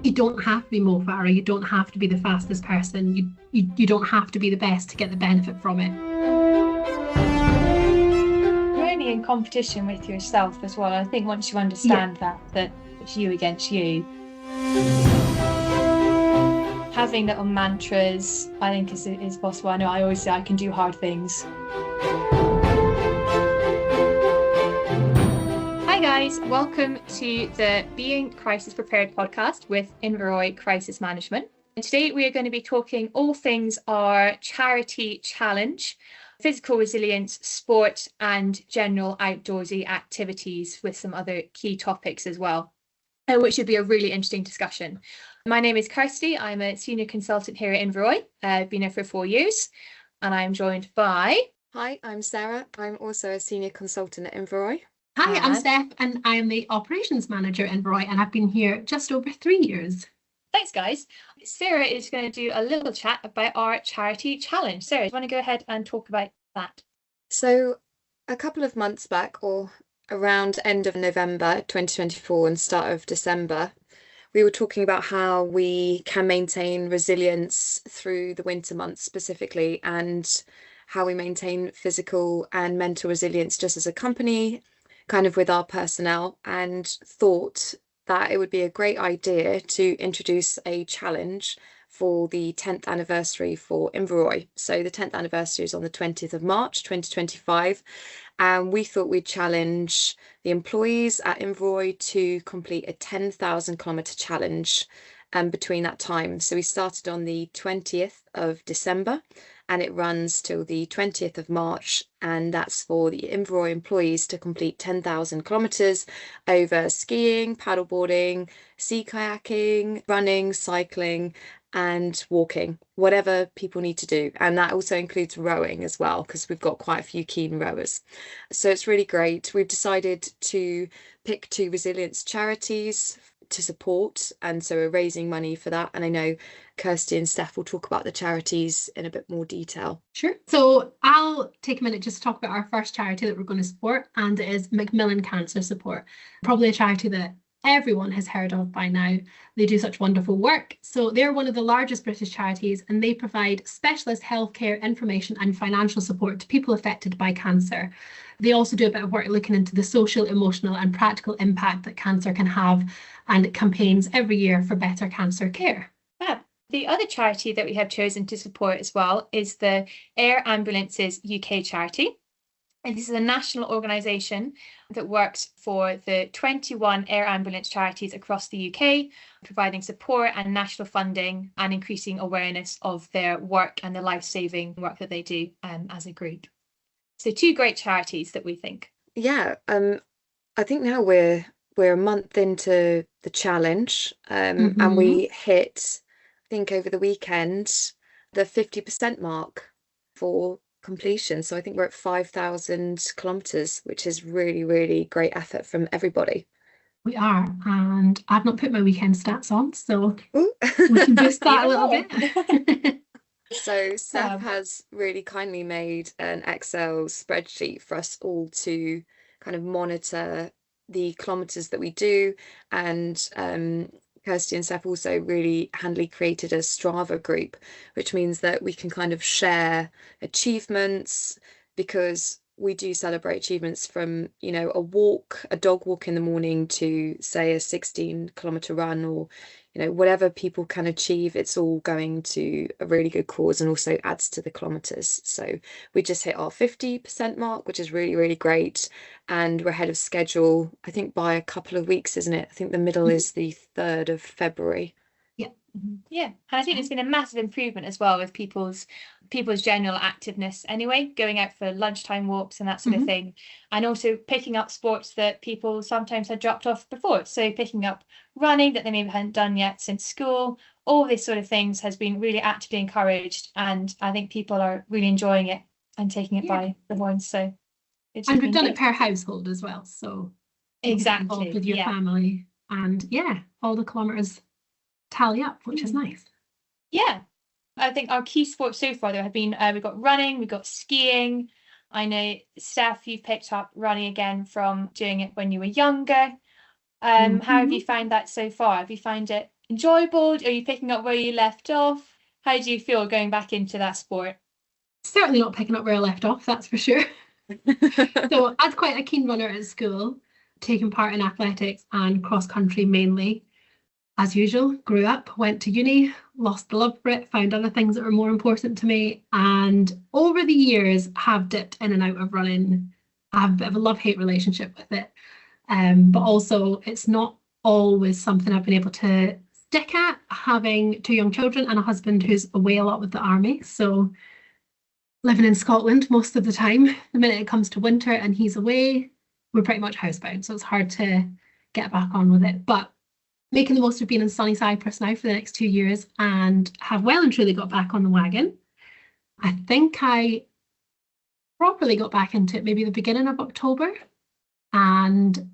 You don't have to be Mo Farah, you don't have to be the fastest person, you don't have to be the best to get the benefit from it. You're only in competition with yourself as well. I think once you understand that it's you against you. Having little mantras, I think is possible. I know I always say I can do hard things. Hi guys, welcome to the Being Crisis Prepared podcast with Inverroy Crisis Management. And today we are going to be talking all things our charity challenge, physical resilience, sport and general outdoorsy activities with some other key topics as well, which should be a really interesting discussion. My name is Kirsty. I'm a senior consultant here at Inverroy. I've been here for 4 years and I'm joined by... Hi, I'm Sarah. I'm also a senior consultant at Inverroy. Hi, I'm Steph and I am the operations manager at Inverroy and I've been here just over 3 years. Thanks, guys. Sarah is going to do a little chat about our charity challenge. Sarah, do you want to go ahead and talk about that? So a couple of months back, or around end of November 2024 and start of December, we were talking about how we can maintain resilience through the winter months specifically, and how we maintain physical and mental resilience just as a company, kind of with our personnel, and thought that it would be a great idea to introduce a challenge for the 10th anniversary for Inverroy. So the 10th anniversary is on the 20th of March 2025, and we thought we'd challenge the employees at Inverroy to complete a 10,000 kilometre challenge between that time. So we started on the 20th of December and it runs till the 20th of March, and that's for the Inverroy employees to complete 10,000 kilometres over skiing, paddleboarding, sea kayaking, running, cycling and walking, whatever people need to do. And that also includes rowing as well, because we've got quite a few keen rowers. So it's really great. We've decided to pick 2 resilience charities to support, and so we're raising money for that. And I know Kirsty and Steph will talk about the charities in a bit more detail. Sure. So I'll take a minute just to talk about our first charity that we're going to support, and it is Macmillan Cancer Support. Probably a charity that everyone has heard of by now. They do such wonderful work. So they're one of the largest British charities, and they provide specialist healthcare information and financial support to people affected by cancer. They also do a bit of work looking into the social, emotional and practical impact that cancer can have, and campaigns every year for better cancer care. Fab. The other charity that we have chosen to support as well is the Air Ambulances UK charity. And this is a national organisation that works for the 21 air ambulance charities across the UK, providing support and national funding and increasing awareness of their work and the life-saving work that they do as a group. So 2 great charities that we think. Yeah, I think now we're a month into the challenge, and we hit, I think over the weekend, the 50% mark for completion. So I think we're at 5,000 kilometres, which is really, really great effort from everybody. We are, and I've not put my weekend stats on, so we can boost that a little bit. So Steph has really kindly made an Excel spreadsheet for us all to kind of monitor the kilometres that we do, and Kirsty and Steph also really handily created a Strava group, which means that we can kind of share achievements, because we do celebrate achievements from, you know, a dog walk in the morning to say a 16-kilometre run, or, you know, whatever people can achieve. It's all going to a really good cause and also adds to the kilometres. So we just hit our 50% mark, which is really, really great. And we're ahead of schedule, I think, by a couple of weeks, isn't it? I think the middle is the 3rd of February. Yeah, and I think there's been a massive improvement as well with people's general activeness anyway, going out for lunchtime walks and that sort of thing, and also picking up sports that people sometimes had dropped off before. So picking up running that they maybe hadn't done yet since school, all these sort of things has been really actively encouraged, and I think people are really enjoying it and taking it by the horns. So and we've done it per household as well, so exactly with your family, and all the kilometres tally up, which is nice. Yeah, I think our key sports so far, there have been we've got running, we've got skiing. I know, Steph, you've picked up running again from doing it when you were younger. How have you found that so far? Have you found it enjoyable? Are you picking up where you left off? How do you feel going back into that sport? Certainly not picking up where I left off, that's for sure. So I was quite a keen runner at school, taking part in athletics and cross country mainly. As usual, grew up, went to uni, lost the love for it, found other things that were more important to me, and over the years have dipped in and out of running. I have a bit of a love-hate relationship with it, but also it's not always something I've been able to stick at, having 2 young children and a husband who's away a lot with the army. So living in Scotland most of the time, the minute it comes to winter and he's away, we're pretty much housebound, so it's hard to get back on with it. But making the most of being in sunny Cyprus now for the next 2 years and have well and truly got back on the wagon. I think I properly got back into it maybe the beginning of October. And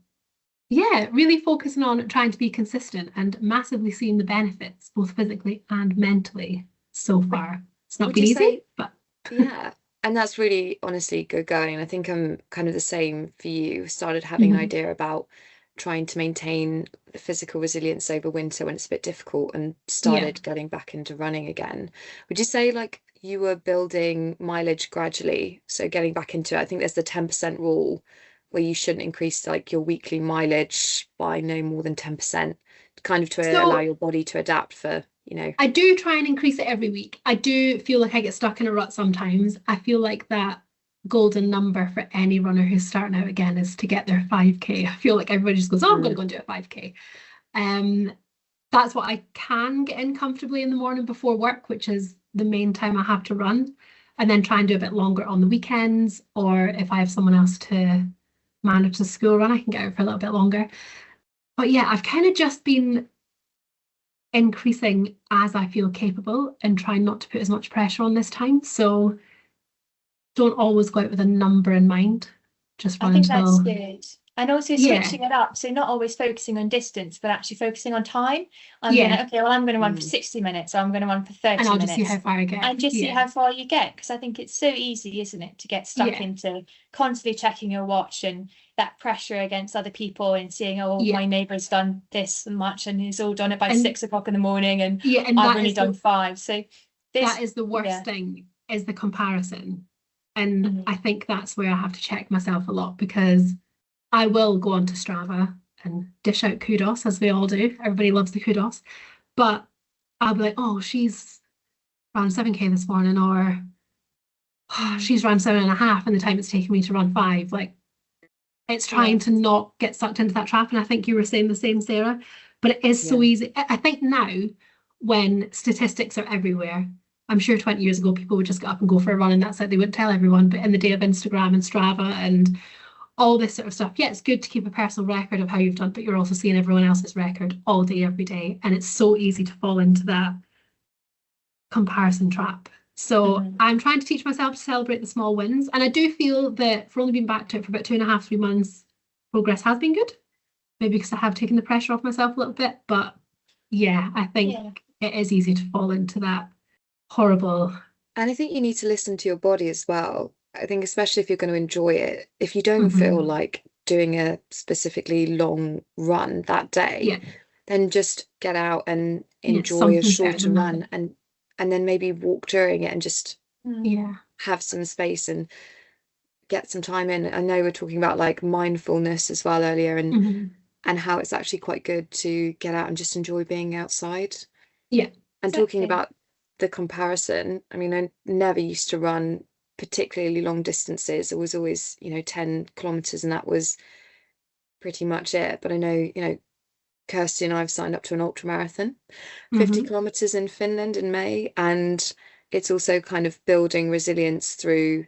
yeah, really focusing on trying to be consistent and massively seeing the benefits, both physically and mentally so far. It's not been easy, but yeah. And that's really honestly good going. I think I'm kind of the same for you. Started having an idea about trying to maintain the physical resilience over winter when it's a bit difficult, and started getting back into running again. Would you say like you were building mileage gradually? So getting back into it, I think there's the 10% rule where you shouldn't increase like your weekly mileage by no more than 10%, kind of to allow your body to adapt for, you know. I do try and increase it every week. I do feel like I get stuck in a rut sometimes. I feel like that golden number for any runner who's starting out again is to get their 5k. I feel like everybody just goes, oh, I'm going to go and do a 5k. That's what I can get in comfortably in the morning before work, which is the main time I have to run, and then try and do a bit longer on the weekends, or if I have someone else to manage the school run, I can get out for a little bit longer. But yeah, I've kind of just been increasing as I feel capable and trying not to put as much pressure on this time. So don't always go out with a number in mind. Just run until... that's good. And also switching it up. So not always focusing on distance, but actually focusing on time. I'm going, okay, well, I'm going to run for 60 minutes, or I'm going to run for 30 minutes. And I'll just see how far I get. And just see how far you get. Because I think it's so easy, isn't it, to get stuck into constantly checking your watch and that pressure against other people and seeing, my neighbour's done this much and he's all done it by 6 o'clock in the morning, and I've only done 5. So that is the worst thing, is the comparison. And I think that's where I have to check myself a lot, because I will go onto Strava and dish out kudos, as we all do. Everybody loves the kudos. But I'll be like, oh, she's ran 7k this morning, or she's run 7.5 in the time it's taken me to run 5. Like, it's trying to not get sucked into that trap. And I think you were saying the same, Sarah. But it is so easy. I think now, when statistics are everywhere, I'm sure 20 years ago people would just get up and go for a run, and that's it. They wouldn't tell everyone. But in the day of Instagram and Strava and all this sort of stuff, it's good to keep a personal record of how you've done, but you're also seeing everyone else's record all day, every day. And it's so easy to fall into that comparison trap. So I'm trying to teach myself to celebrate the small wins. And I do feel that for only being back to it for about 2.5, 3 months, progress has been good. Maybe because I have taken the pressure off myself a little bit. But yeah, I think it is easy to fall into that horrible. And I think you need to listen to your body as well. I think especially if you're going to enjoy it, if you don't feel like doing a specifically long run that day, then just get out and enjoy a shorter run, and then maybe walk during it and just have some space and get some time in. I know we're talking about like mindfulness as well earlier, and how it's actually quite good to get out and just enjoy being outside. And talking about the comparison, I mean, I never used to run particularly long distances. It was always 10 kilometers, and that was pretty much it. But I know Kirsty and I have signed up to an ultra marathon, 50 kilometers in Finland in May, and it's also kind of building resilience through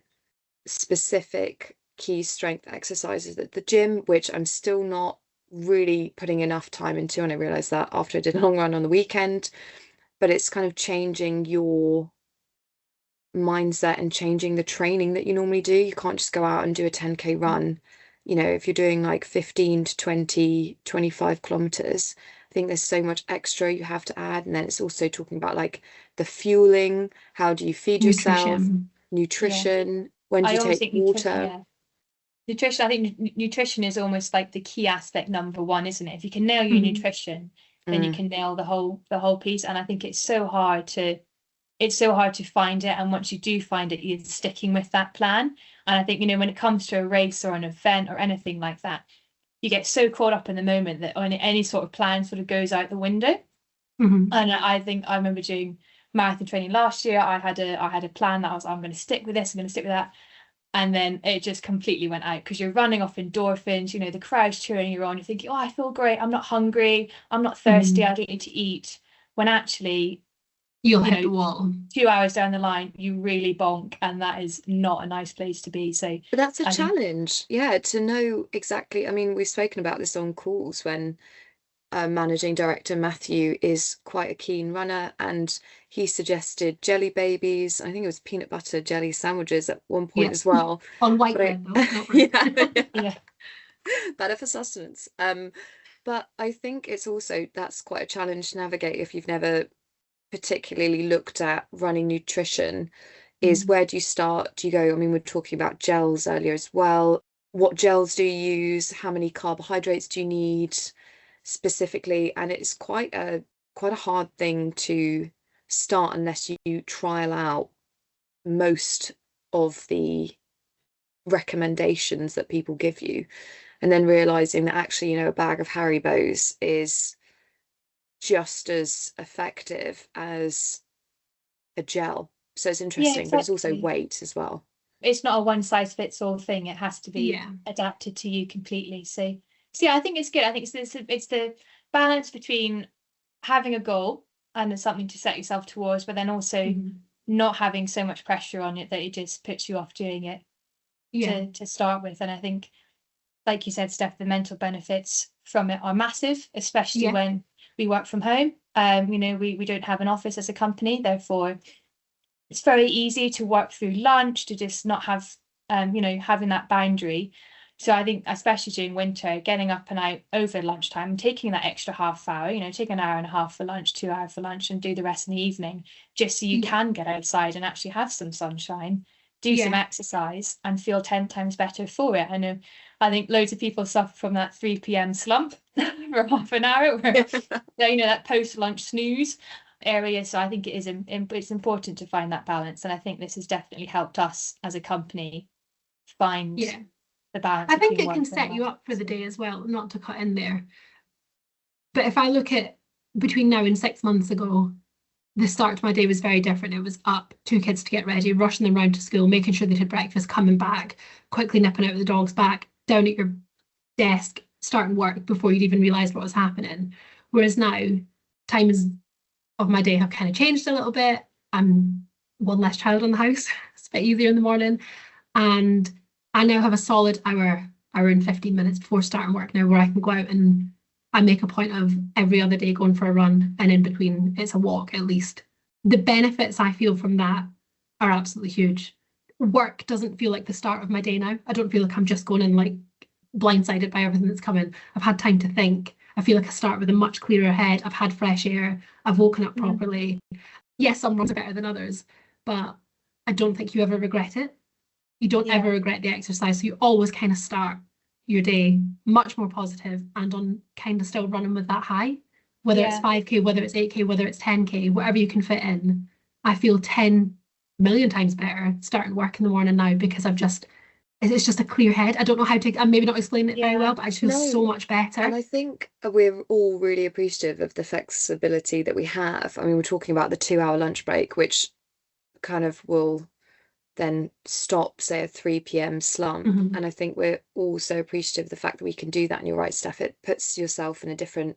specific key strength exercises at the gym, which I'm still not really putting enough time into, and I realized that after I did a long run on the weekend. But it's kind of changing your mindset and changing the training that you normally do. You can't just go out and do a 10k run. If you're doing like 15 to 20, 25 kilometers, I think there's so much extra you have to add. And then it's also talking about like the fueling. How do you feed yourself? Nutrition. When do you take water? Nutrition, I think nutrition is almost like the key aspect, number one, isn't it? If you can nail your nutrition, then you can nail the whole piece. And I think it's so hard to find it, and once you do find it, you're sticking with that plan. And I think, you know, when it comes to a race or an event or anything like that, you get so caught up in the moment that any sort of plan sort of goes out the window. Mm-hmm. And I think I remember doing marathon training last year. I had a plan that I'm going to stick with this, I'm going to stick with that. And then it just completely went out, because you're running off endorphins, you know, the crowd's cheering you on, you're thinking, oh, I feel great, I'm not hungry, I'm not thirsty, I don't need to eat. When actually, you'll hit the wall. 2 hours down the line, you really bonk, and that is not a nice place to be. So But that's a challenge, yeah, to know exactly. I mean, we've spoken about this on calls when managing director Matthew is quite a keen runner, and he suggested jelly babies. I think it was peanut butter jelly sandwiches at one point as well. On white bread, though. Not bread. Yeah. Better for sustenance. But I think it's also, that's quite a challenge to navigate if you've never particularly looked at running nutrition, is where do you start? Do you go, I mean, we're talking about gels earlier as well. What gels do you use? How many carbohydrates do you need specifically? And it's quite a hard thing to start unless you trial out most of the recommendations that people give you, and then realizing that actually, you know, a bag of Haribos is just as effective as a gel. So it's interesting, but it's also weight as well. It's not a one size fits all thing. It has to be adapted to you completely. So yeah, I think it's good. I think it's the balance between having a goal and there's something to set yourself towards, but then also not having so much pressure on it that it just puts you off doing it to start with. And I think, like you said, Steph, the mental benefits from it are massive, especially when we work from home. You know, we don't have an office as a company, therefore it's very easy to work through lunch, to just not have you know, having that boundary. So I think, especially during winter, getting up and out over lunchtime and taking that extra half hour, you know, take an hour and a half for lunch, 2 hours for lunch, and do the rest in the evening, just so you can get outside and actually have some sunshine, do some exercise, and feel 10 times better for it. I think loads of people suffer from that 3 p.m. slump for half an hour, where, you know, that post-lunch snooze area. So I think it's important to find that balance, and I think this has definitely helped us as a company find the balance. I think it can set you up for the day as well, not to cut in there. But if I look at between now and 6 months ago, the start to my day was very different. It was up, 2 kids to get ready, rushing them around to school, making sure they had breakfast, coming back, quickly nipping out with the dogs back, down at your desk, starting work before you'd even realised what was happening. Whereas now, times of my day have kind of changed a little bit. I'm one less child in the house. It's a bit easier in the morning. And I now have a solid hour and 15 minutes before starting work now, where I can go out, and I make a point of every other day going for a run, and in between it's a walk at least. The benefits I feel from that are absolutely huge. Work doesn't feel like the start of my day now. I don't feel like I'm just going in like blindsided by everything that's coming. I've had time to think. I feel like I start with a much clearer head. I've had fresh air. I've woken up properly. Yes, some runs are better than others, but I don't think you ever regret it. You don't ever regret the exercise. So you always kind of start your day much more positive and on kind of still running with that high, whether it's 5K, whether it's 8K, whether it's 10K, whatever you can fit in. I feel 10 million times better starting work in the morning now, because it's just a clear head. I don't know how to, I'm maybe not explaining it very well, but I feel so much better. And I think we're all really appreciative of the flexibility that we have. I mean, we're talking about the 2-hour lunch break, which kind of will then stop, say, a 3 p.m. slump. And I think we're also appreciative of the fact that we can do that. And you're right, Steph, it puts yourself in a different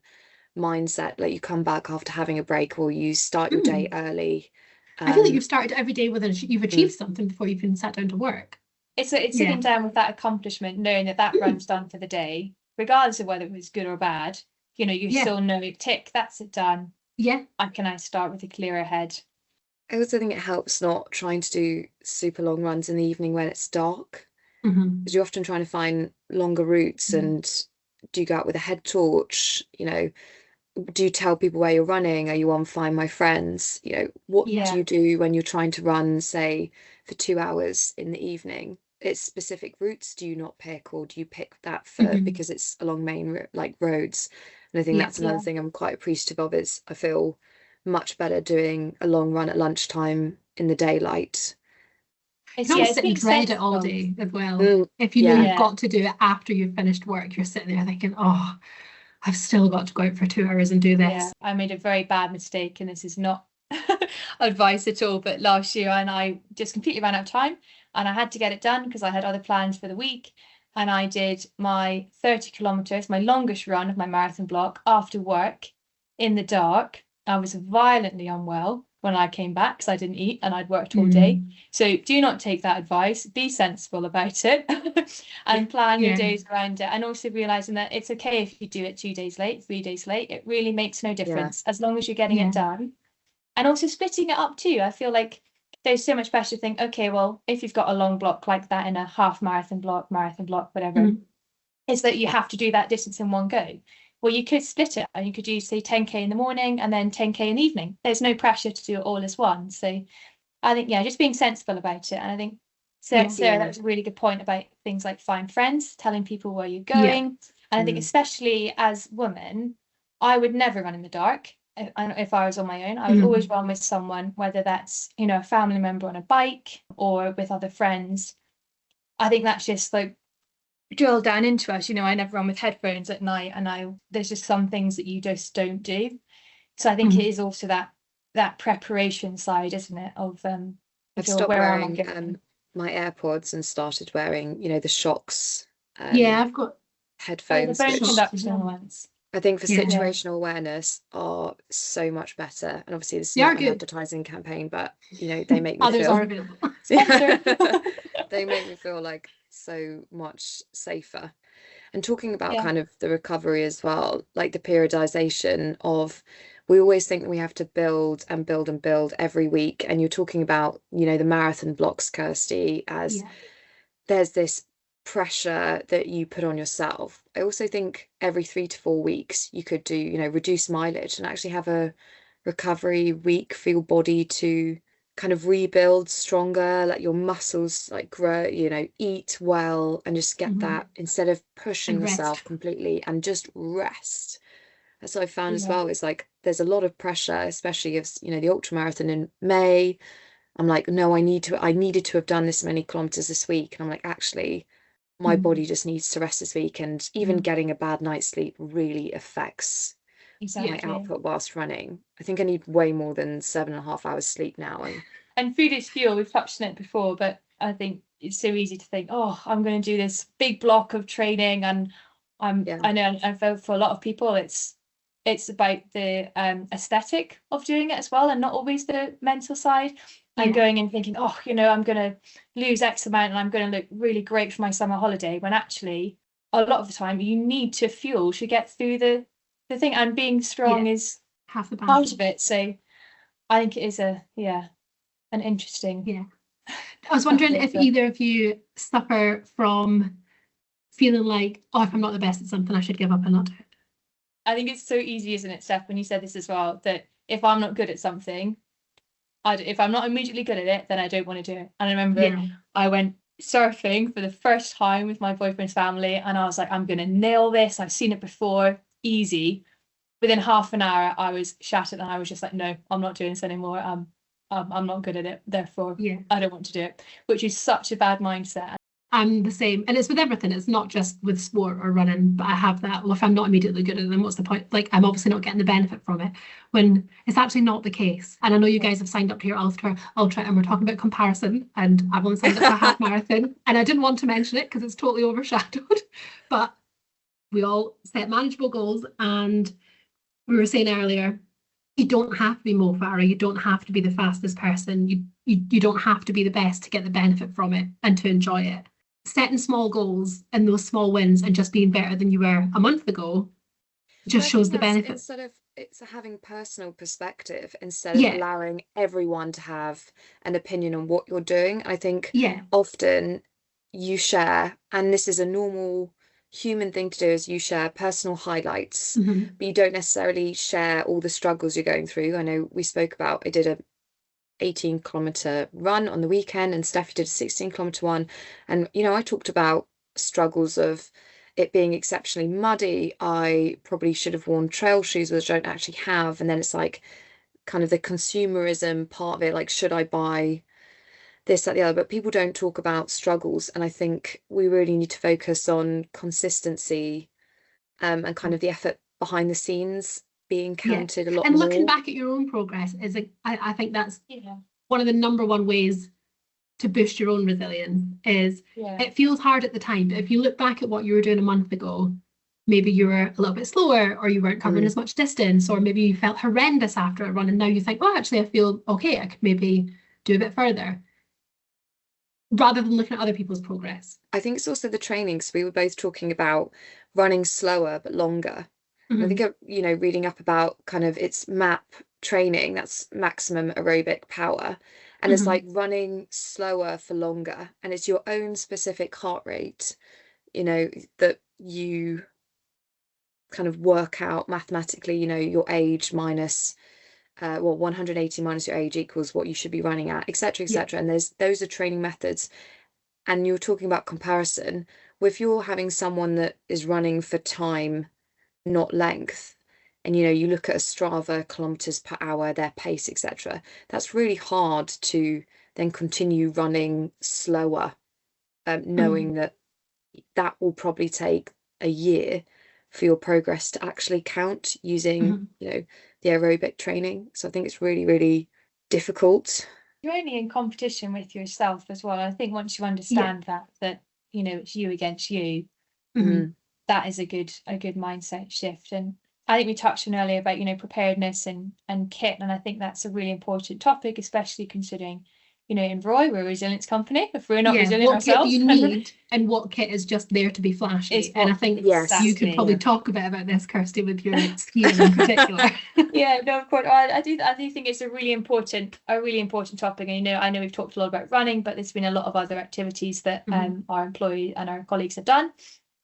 mindset. Like, you come back after having a break, or you start your day early. I feel like you've started every day with you've achieved something before you've even sat down to work. It's sitting down with that accomplishment, knowing that run's done for the day, regardless of whether it was good or bad. You know, you still know, tick, that's it done. I can start with a clearer head. I also think it helps not trying to do super long runs in the evening when it's dark, because you're often trying to find longer routes. And do you go out with a head torch? You know, do you tell people where you're running? Are you on Find My Friends? You know, what do you do when you're trying to run, say, for 2 hours in the evening? It's specific routes do you not pick, or do you pick that for because it's along main roads? And I think Yeah. that's another thing I'm quite appreciative of, is I feel much better doing a long run at lunchtime in the daylight. You It's, can yeah, almost it's sit and being dread it all sensible. day as well. Mm, If you know yeah. you've got to do it after you've finished work, you're sitting there thinking, oh, I've still got to go out for 2 hours and do this. Yeah, I made a very bad mistake, and this is not advice at all, but last year and I just completely ran out of time, and I had to get it done because I had other plans for the week. And I did my 30 kilometers, my longest run of my marathon block, after work in the dark. I was violently unwell when I came back because I didn't eat and I'd worked all day. So do not take that advice. Be sensible about it and plan your days around it. And also realizing that it's okay if you do it 2 days late, 3 days late. It really makes no difference as long as you're getting it done. And also splitting it up too. I feel like there's so much pressure to think, okay, well, if you've got a long block like that in a half marathon block, whatever, is that you have to do that distance in one go. Well, you could split it and you could do, say, 10K in the morning and then 10K in the evening. There's no pressure to do it all as one. So I think, just being sensible about it. And I think, Sarah, that was a really good point about things like find friends, telling people where you're going. And I think especially as women, I would never run in the dark. If I was on my own, I would always run with someone, whether that's, a family member on a bike or with other friends. I think that's just like drilled down into us. I never run with headphones at night, and there's just some things that you just don't do. So I think it is also that preparation side, isn't it? Of I've stopped wearing my AirPods and started wearing, the shocks. I've got headphones. The bone conduction ones. I think for situational awareness are so much better. And obviously this is not an advertising campaign, but they make me others feel are available. they make me feel like so much safer. And talking about kind of the recovery as well, like the periodization of, we always think that we have to build and build and build every week. And you're talking about, the marathon blocks, Kirsty, as there's this pressure that you put on yourself. I also think every 3 to 4 weeks you could do, reduce mileage and actually have a recovery week for your body to kind of rebuild stronger, let your muscles like grow, eat well, and just get that, instead of pushing yourself completely, and just rest. That's what I found as well. It's like there's a lot of pressure, especially if the ultra marathon in May. I'm like, no, I needed to have done this many kilometers this week, and I'm like, actually my body just needs to rest this week. And even getting a bad night's sleep really affects my output whilst running. I think I need way more than 7.5 hours sleep now. And food is fuel. We've touched on it before, but I think it's so easy to think, oh, I'm going to do this big block of training, and I know, and for a lot of people it's about the aesthetic of doing it as well, and not always the mental side. And going and thinking, oh, I'm going to lose X amount and I'm going to look really great for my summer holiday, when actually a lot of the time you need to fuel to get through the thing, and being strong is half the part of it. So I think it is an interesting. I was wondering if either of you suffer from feeling like, oh, if I'm not the best at something, I should give up and not do it. I think it's so easy, isn't it, Steph, when you said this as well, that if I'm not good at something, if I'm not immediately good at it, then I don't want to do it. And I remember I went surfing for the first time with my boyfriend's family, and I was like, I'm going to nail this. I've seen it before, easy. Within half an hour, I was shattered, and I was just like, no, I'm not doing this anymore. I'm not good at it. Therefore, I don't want to do it, which is such a bad mindset. I'm the same, and it's with everything. It's not just with sport or running, but I have that, well, if I'm not immediately good at it, then what's the point? Like, I'm obviously not getting the benefit from it, when it's actually not the case. And I know you guys have signed up to your ultra, and we're talking about comparison, and I've only signed up for a half marathon, and I didn't want to mention it because it's totally overshadowed, but we all set manageable goals. And we were saying earlier, you don't have to be Mo Farah, you don't have to be the fastest person, you don't have to be the best to get the benefit from it and to enjoy it. Setting small goals and those small wins and just being better than you were a month ago just shows the benefit. Instead of it's having personal perspective, instead of allowing everyone to have an opinion on what you're doing. I think often you share, and this is a normal human thing to do, is you share personal highlights, but you don't necessarily share all the struggles you're going through. I know we spoke about, I did a 18-kilometer run on the weekend, and Steph did a 16-kilometer one, and I talked about struggles of it being exceptionally muddy, I probably should have worn trail shoes, which I don't actually have. And then it's like kind of the consumerism part of it, like, should I buy this, that, the other? But people don't talk about struggles. And I think we really need to focus on consistency, and kind of the effort behind the scenes being counted a lot and more. looking back at your own progress is I think that's one of the number one ways to boost your own resilience. Is it feels hard at the time, but if you look back at what you were doing a month ago, maybe you were a little bit slower, or you weren't covering as much distance, or maybe you felt horrendous after a run, and now you think, oh, actually I feel okay, I could maybe do a bit further, rather than looking at other people's progress. I think it's also the training. So we were both talking about running slower but longer. And I think, you know, reading up about kind of its MAP training, that's maximum aerobic power. And it's like running slower for longer. And it's your own specific heart rate, you know, that you kind of work out mathematically, you know, your age minus 180 minus your age equals what you should be running at, etc., etc. And those are training methods. And you're talking about comparison. Well, if you're having someone that is running for time, not length, and you know, you look at a Strava kilometers per hour, their pace, etc., that's really hard to then continue running slower, knowing that will probably take a year for your progress to actually count using you know, the aerobic training. So I think it's really, really difficult. You're only in competition with yourself as well. I think once you understand that you know, it's you against you, that is a good mindset shift. And I think we touched on earlier about, you know, preparedness and kit, and I think that's a really important topic, especially considering, you know, Inverroy, we're a resilience company. If we're not resilient ourselves, what kit do you need and what kit is just there to be flashy. And I think you could probably talk a bit about this, Kirsty, with your skiing in particular. No, of course. I do think it's a really important topic. And, you know, I know we've talked a lot about running, but there's been a lot of other activities that our employees and our colleagues have done.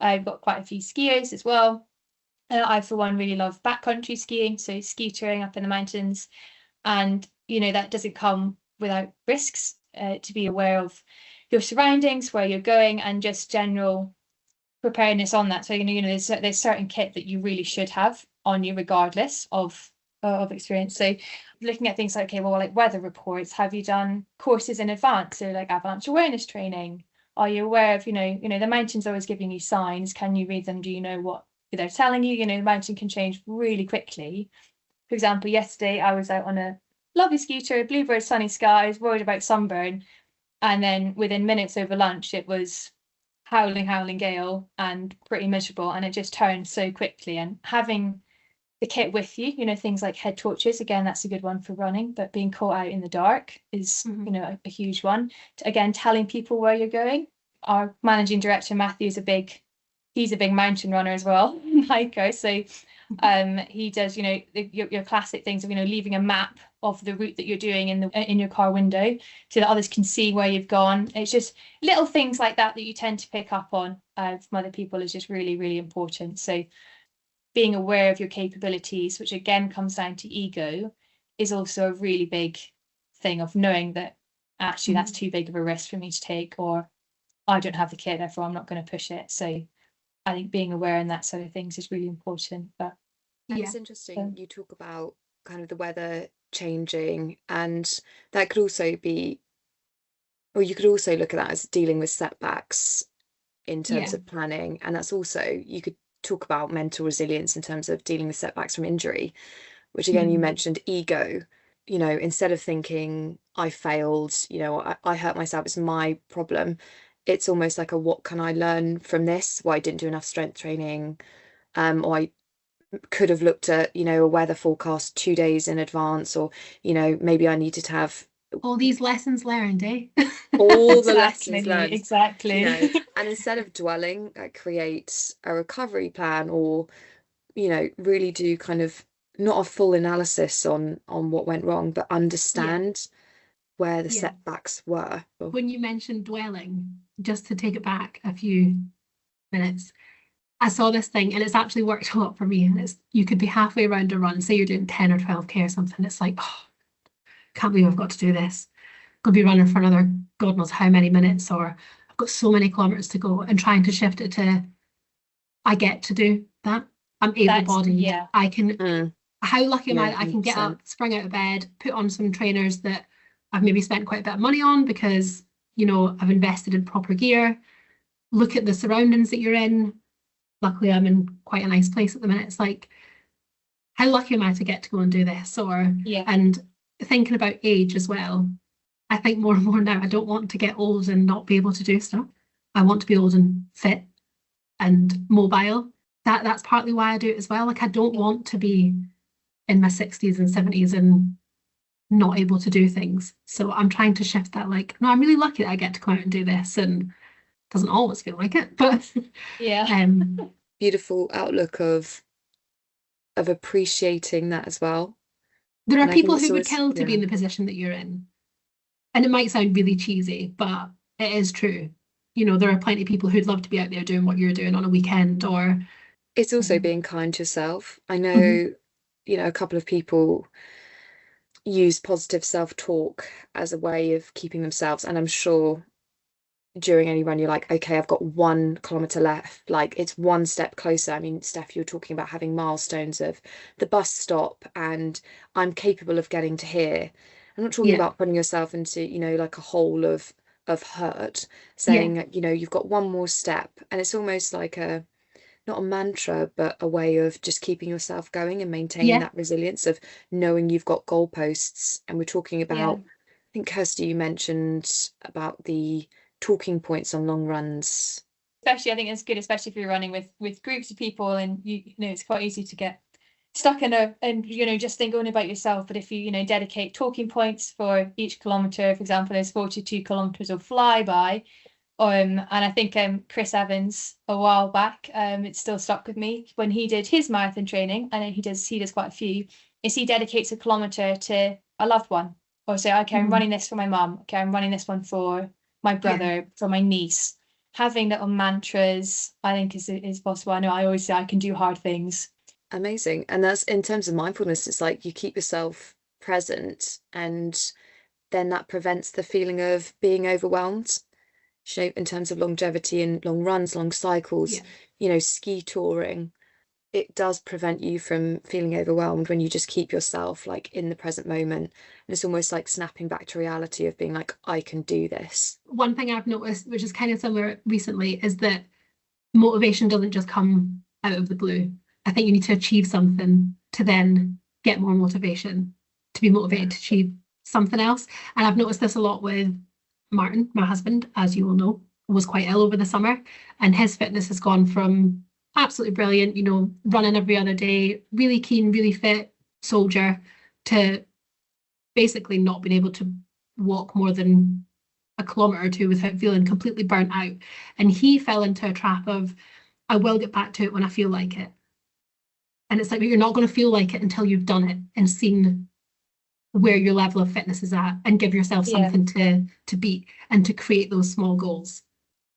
I've got quite a few skiers as well. I, for one, really love backcountry skiing, so ski touring up in the mountains. And, you know, that doesn't come without risks, to be aware of your surroundings, where you're going, and just general preparedness on that. So, you know, there's certain kit that you really should have on you regardless of experience. So looking at things like, okay, well, like weather reports, have you done courses in advance? So like avalanche awareness training. Are you aware of, you know, the mountain's always giving you signs. Can you read them? Do you know what they're telling you? You know, the mountain can change really quickly. For example, yesterday I was out on a lovely ski tour, bluebird, sunny skies, worried about sunburn. And then within minutes over lunch, it was howling gale and pretty miserable. And it just turned so quickly. And having the kit with you, you know, things like head torches, again, that's a good one for running, but being caught out in the dark is, you know, a huge one. Again, telling people where you're going. Our managing director, Matthew, is he's a big mountain runner as well, hiker. So he does, you know, your classic things of, you know, leaving a map of the route that you're doing in your car window so that others can see where you've gone. It's just little things like that you tend to pick up on from other people is just really, really important. So being aware of your capabilities, which again comes down to ego, is also a really big thing of knowing that actually that's too big of a risk for me to take, or I don't have the kit, therefore I'm not going to push it. So I think being aware in that sort of things is really important. But it's interesting you talk about kind of the weather changing, and that could also be, or you could also look at that as dealing with setbacks in terms of planning. And that's also, you could talk about mental resilience in terms of dealing with setbacks from injury, which again, you mentioned ego. You know, instead of thinking I failed, you know, I hurt myself, it's my problem, it's almost like what can I learn from this? Well, I didn't do enough strength training, or I could have looked at, you know, a weather forecast 2 days in advance, or, you know, maybe I needed to have all these lessons learned, all the lessons learned, exactly. You know, and instead of dwelling, create a recovery plan, or, you know, really do kind of not a full analysis on what went wrong, but understand where the setbacks were. When you mentioned dwelling, just to take it back a few minutes, I saw this thing, and it's actually worked a lot for me. And it's, you could be halfway around a run, say you're doing 10 or 12K or something. It's like, oh, can't believe I've got to do this. I'm going to be running for another God knows how many minutes, or I've got so many kilometers to go, and trying to shift it to, I get to do that. I'm able-bodied. Yeah. I can, how lucky am I that I can get 100%. up, spring out of bed, put on some trainers that I've maybe spent quite a bit of money on because, you know, I've invested in proper gear, look at the surroundings that you're in. Luckily, I'm in quite a nice place at the minute. It's like, how lucky am I to get to go and do this? Or, Yeah. and thinking about age as well, I think more and more now, I don't want to get old and not be able to do stuff. I want to be old and fit and mobile. That's partly why I do it as well. Like, I don't want to be in my 60s and 70s and not able to do things. So I'm trying to shift that, like, no, I'm really lucky that I get to come out and do this, and it doesn't always feel like it, but yeah. Beautiful outlook of appreciating that as well. There are And I think people it's who would always- kill to be in yeah. the position that you're in. And it might sound really cheesy, but it is true. You know, there are plenty of people who'd love to be out there doing what you're doing on a weekend, or It's also being kind to yourself. I know, Mhm. you know, a couple of people use positive self-talk as a way of keeping themselves, and I'm sure during any run you're like, okay, I've got 1 kilometer left, like it's one step closer. I mean, Steph, you're talking about having milestones of the bus stop and I'm capable of getting to here. I'm not talking Yeah. about putting yourself into, you know, like a hole of hurt, Yeah. saying, you know, you've got one more step. And it's almost like a, not a mantra, but a way of just keeping yourself going and maintaining Yeah. that resilience of knowing you've got goalposts. And we're talking about, I think, Kirsty, you mentioned about the talking points on long runs. Especially, I think it's good, especially if you're running with groups of people, and you know it's quite easy to get stuck in and you know just think only about yourself. But if you know dedicate talking points for each kilometer, for example, there's 42 kilometers of flyby. And I think Chris Evans a while back, it still stuck with me when he did his marathon training. I know he does quite a few. Is he dedicates a kilometer to a loved one, or say, okay, I'm running this for my mum. Okay, I'm running this one for my brother, for my niece. Having little mantras, I think is possible. I know I always say I can do hard things. Amazing. And that's in terms of mindfulness, it's like you keep yourself present, and then that prevents the feeling of being overwhelmed. You know, in terms of longevity and long runs, long cycles, you know, ski touring, it does prevent you from feeling overwhelmed when you just keep yourself like in the present moment. And it's almost like snapping back to reality of being like, I can do this. One thing I've noticed, which is kind of similar recently, is that motivation doesn't just come out of the blue. I think you need to achieve something to then get more motivation, to be motivated to achieve something else. And I've noticed this a lot with Martin, my husband, as you all know, was quite ill over the summer, and his fitness has gone from absolutely brilliant, you know, running every other day, really keen, really fit soldier, to basically not being able to walk more than a kilometre or two without feeling completely burnt out. And he fell into a trap of, I will get back to it when I feel like it. And it's like, you're not going to feel like it until you've done it and seen where your level of fitness is at, and give yourself something to beat and to create those small goals.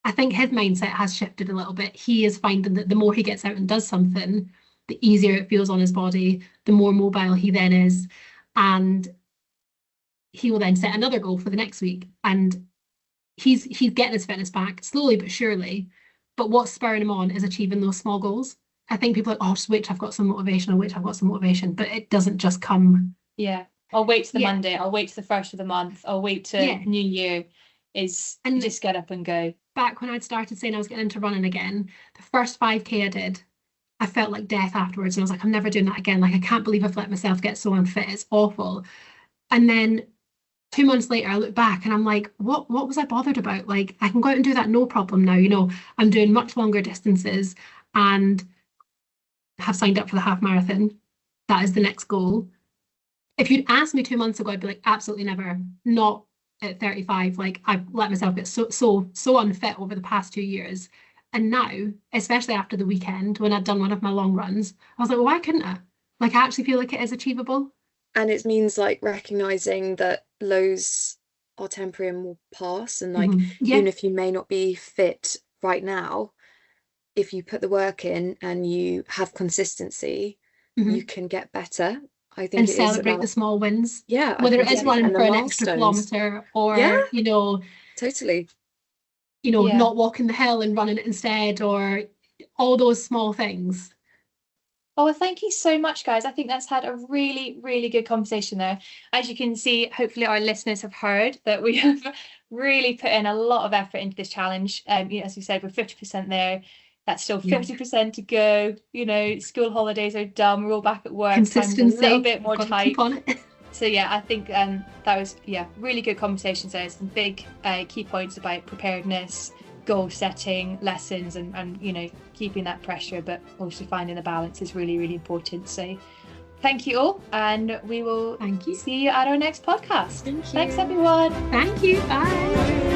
I think his mindset has shifted a little bit. He is finding that the more he gets out and does something, the easier it feels on his body, the more mobile he then is. And he will then set another goal for the next week. And he's getting his fitness back slowly but surely. But what's spurring him on is achieving those small goals. I think people are like, oh, just wait till I've got some motivation, I'll wait till I've got some motivation. But it doesn't just come. Yeah. I'll wait to the Monday. I'll wait to the first of the month. I'll wait to New Year. And just get up and go. Back when I'd started saying I was getting into running again, the first 5K I did, I felt like death afterwards. And I was like, I'm never doing that again. Like, I can't believe I've let myself get so unfit. It's awful. And then 2 months later, I look back and I'm like, what was I bothered about? Like, I can go out and do that, no problem now. You know, I'm doing much longer distances and have signed up for the half marathon. That is the next goal. If you'd asked me 2 months ago, I'd be like, absolutely never. Not at 35. Like, I've let myself get so unfit over the past 2 years. And now, especially after the weekend, when I'd done one of my long runs, I was like, well, why couldn't I? Like, I actually feel like it is achievable. And it means like recognizing that lows are temporary and will pass. And like, even if you may not be fit right now, if you put the work in and you have consistency, you can get better. I think and celebrate the small wins. Yeah. Whether it is running for an extra kilometre or, you know, totally. You know, not walking the hill and running it instead, or, all those small things. Oh, well, thank you so much, guys. I think that's had a really, really good conversation there. As you can see, hopefully our listeners have heard that we have really put in a lot of effort into this challenge. As we said, we're 50% there. That's still 50% to go. School holidays are done. We're all back at work. Consistency. Time's a little bit more Got to tight. keep on it. So yeah, I think that was really good conversation. So some big key points about preparedness, goal setting, lessons, and keeping that pressure, but also finding the balance is really, really important. So thank you all, and we will see you at our next podcast. Thank you. Thanks everyone. Thank you. Bye.